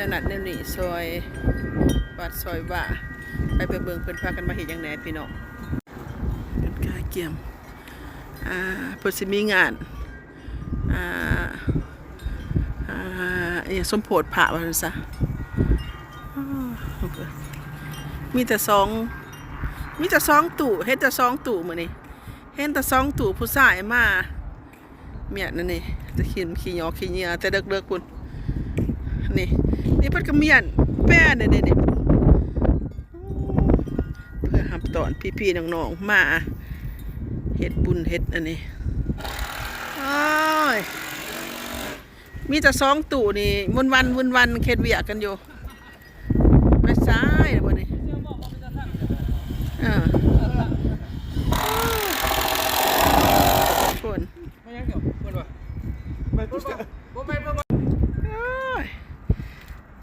วนัดแนวนี้ซอยวัดซอยว่าไปเบิ่งเพิ่นพากันมาเฮ็ดหยังแหน่พี่น้องเป็นกาเกี่ยมเพิ่นสิมีงานสมโพธิพระว่าซั่นซะมีแต่2ตู่เฮ็ดแต่2ตู่มื้อนี้เห็นแต่2ตู่ผู้ชายมาเมียนั่นนี่จะขี้หยอกขี้เหยื่อแต่เด็กๆพุ่นนี่เพิ่นก็เมียนแป้นี่เพื่อรับตอนพี่ๆน้องๆมาเฮ็ดบุญเฮ็ดอันนี้มีแต่2ตู่นี่วุ่นวันเฮ็ดเวียกกันอยู่ไปซ้ายบ่นี่คน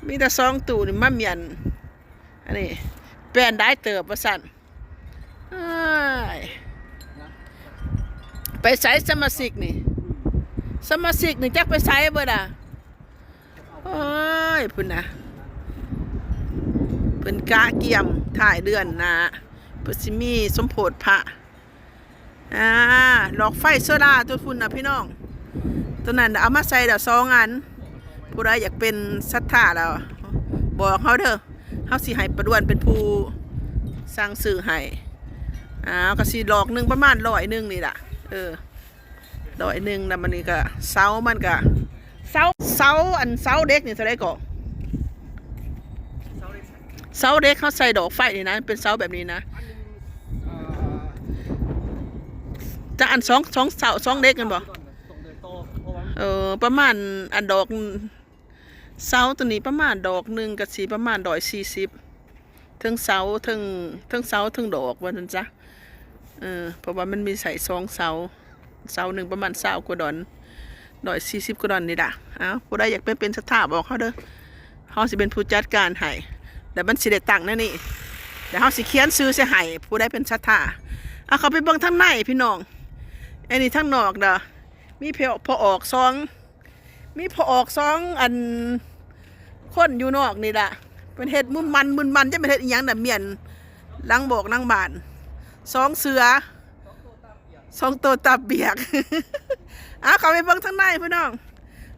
มีแต่2ตู่นี่มาเมียนอันนี้แป้นได้เติบว่าซั่นไปใส่สมาชิกนี่จักไปใส่เบิดโอ้ยพุ่นน่ะเพิ่นกะเกี่ยมถ่ายเดือนนะเพิ่นสิมีสมโพธิพระหลอกไฟโซดาตัวพุ่นน่ะพี่น้องตัวนั้นเอามาใส่เดี๋ยว2 อันผู้ใดอยากเป็นศรัทธาแล้วบอกเฮาเด้อเฮาสิให้ประดวนเป็นผู้สร้างสื่อให้ก็สิดอกนึงประมาณ100นึงนี่ล่ะ100นึงแล้วมันนี่ก็เสามันก็เสาเด็กนี่เท่าใดก็เสาเด็กเขาใส่ดอกไฟนี่นะเป็นเสาแบบนี้นะจะอัน2เสา2เด็กกันบ่ประมาณอันดอกเสาตัวนี้ประมาณดอกนึงก็สิประมาณ140ถึงเสาถึงเสาถึงดอกว่าซั่นจ้ะเพราะว่ามันมีใส่2เสาหนึ่งประมาณ20กว่าดอน140กว่าดอนนี่ล่ะผู้ใดอยากเป็นศรัทธาบอกเฮาเด้อเฮาสิเป็นผู้จัดการให้แล้วมันสิได้ตั้งนั่นนี่เดี๋ยวเฮาสิเขียนชื่อใส่ให้ผู้ใดเป็นศรัทธาเขาไปเบิ่งทางในพี่น้องอันนี้ทางนอกเด้อมีพอออก2อันคนอยู่นอกนี่ล่ะเป็นเฮ็ดมุนมันจะเป็นเฮ็ดอีหยังน่ะเมียนหลังบอกหลังบ้าน2เสือ2ตัวตาเบียกเขาไปเบิ่งทางในพี่น้อง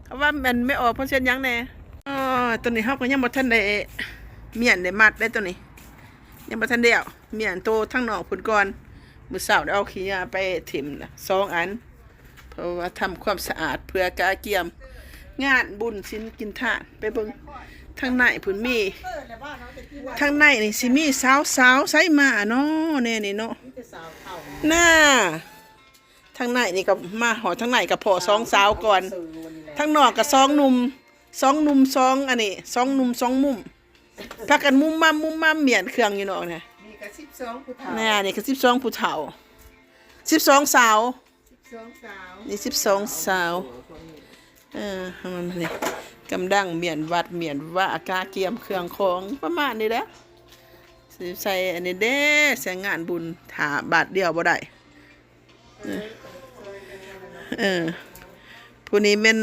เขาว่ามันไม่ออกเพราะเช่นหยังแน่ตัวนี้เฮาก็ยังบ่ทันได้เมียนได้มัดได้ตัวนี้ยังบ่ทันได้เอาเมียนโตทางนอกพุ่นก่อนมื้อเช้าได้เอาขี้ยาไปถิ่ม2 อันเพราะว่าทำความสะอาดเพื่อกาเกี่ยมงานบุญศีลกินทานไปเบิ่งทางในพุ่นมีทางในนี่สิมีสาวใส่มาเนาะแน่นี่เนาะน่าทางในนี่ก็มาหอทางในก็พอ2 สาวก่อนทางนอกก็2 หนุ่ม2อันนี้2 หนุ่ม2 มุมพากันมุมมาเมียนเครื่องอยู่นอกนี่ก็12ผู้เฒ่านี่ก็12ผู้เฒ่า12 สาวนี่12 สาวมันนี่กำลังเมียนวัดเมียนว่าอากาเกียมเครื่องของประมาณนี้แหละสิใส่อันนี้เด้ใส่งานบุญถาบาทเดียวบ่ได้ผู้นี้เป็น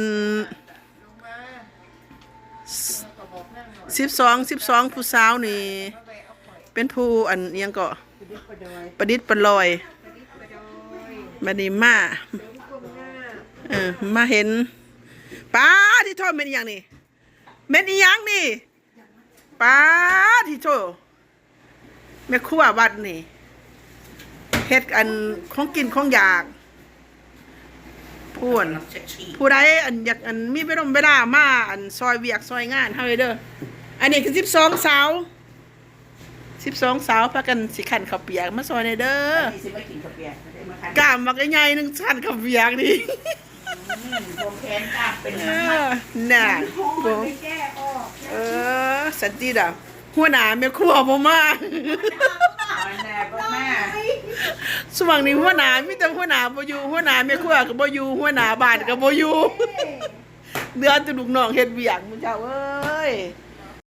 12ผู้สาวนี่เป็นผู้อันเอียงก็ประดิษฐ์ประลอยบัดนี้มาเห็นป้าที่โทษเป็นอย่างนี้เม็ดอีหยังนี่ป้าที่โทษแม่ครัววัดนี่เฮ็ดอันของกินของอยากผู้ใดอันอยากอันมีเวลามาอันซอยเวียกซอยงานเฮาเด้ออันนี้คือ12 สาวพากันสิขันข้าวเปียกมาซอยในเด้สิมากินข้าวเปียกกล้ามมักใหญ่นึงขันข้าวเปียกนี่ผมแขนกล้ามเป็นน่ะสันติดหัวหน้าแม่ครัวบ่มาสว่างนี้หัวหน้ามีแต่หัวหน้าบ่อยู่หัวหน้าแม่ครัวก็บ่อยู่หัวหน้าบ้านก็บ่อยู่เดือนแต่ลูกน้องเฮ็ดเวียกมื้อเจ้าเอ้ย